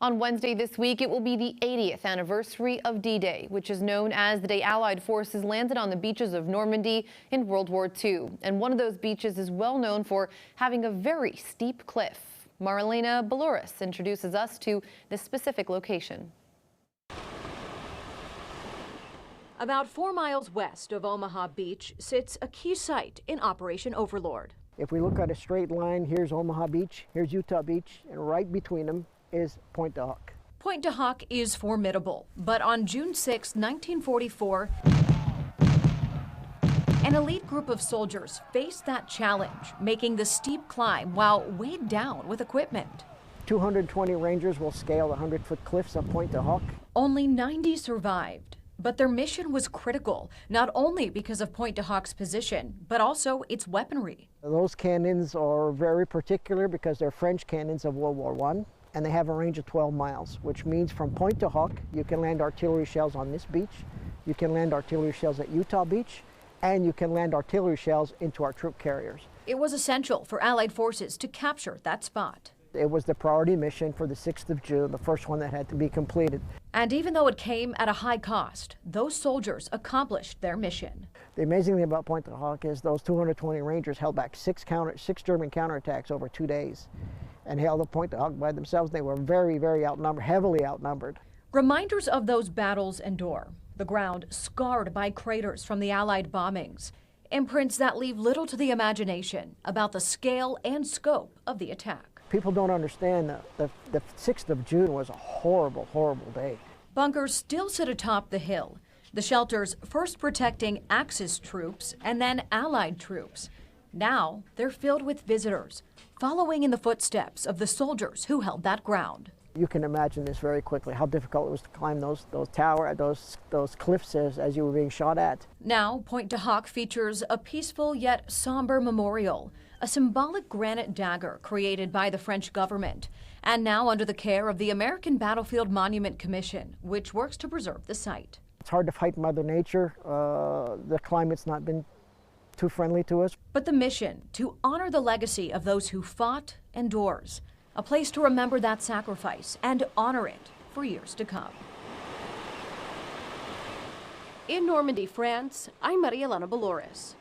On Wednesday this week, it will be the 80th anniversary of D-Day, which is known as the day Allied forces landed on the beaches of Normandy in World War II. And one of those beaches is well known for having a very steep cliff. Marlena Belouris introduces us to this specific location. About 4 miles west of Omaha Beach sits a key site in Operation Overlord. If we look at a straight line, here's Omaha Beach, here's Utah Beach, and right between them is Pointe Du Hoc. Pointe Du Hoc is formidable, but on June 6, 1944, an elite group of soldiers faced that challenge, making the steep climb while weighed down with equipment. 220 Rangers will scale the 100-foot cliffs of Pointe Du Hoc. Only 90 survived, but their mission was critical, not only because of Pointe Du Hoc's position, but also its weaponry. Those cannons are very particular because they're French cannons of World War I. And they have a range of 12 miles, which means from Pointe Du Hoc, you can land artillery shells on this beach, you can land artillery shells at Utah Beach, and you can land artillery shells into our troop carriers. It was essential for Allied forces to capture that spot. It was the priority mission for the 6th of June, the first one that had to be completed. And even though it came at a high cost, those soldiers accomplished their mission. The amazing thing about Pointe Du Hoc is those 220 Rangers held back six German counterattacks over 2 days. And held up Pointe Du Hoc by themselves. They were very, very outnumbered, heavily outnumbered. Reminders of those battles endure. The ground scarred by craters from the Allied bombings. Imprints that leave little to the imagination about the scale and scope of the attack. People don't understand that the 6th of June was a horrible, horrible day. Bunkers still sit atop the hill. The shelters first protecting Axis troops and then Allied troops. Now they're filled with visitors, following in the footsteps of the soldiers who held that ground. You can imagine this very quickly, how difficult it was to climb those cliffs as you were being shot at. Now, Pointe Du Hoc features a peaceful yet somber memorial, a symbolic granite dagger created by the French government, and now under the care of the American Battlefield Monument Commission, which works to preserve the site. It's hard to fight Mother Nature. The climate's not been too friendly to us. But the mission to honor the legacy of those who fought endures, a place to remember that sacrifice and honor it for years to come. In Normandy, France, I'm Marlena Belouris.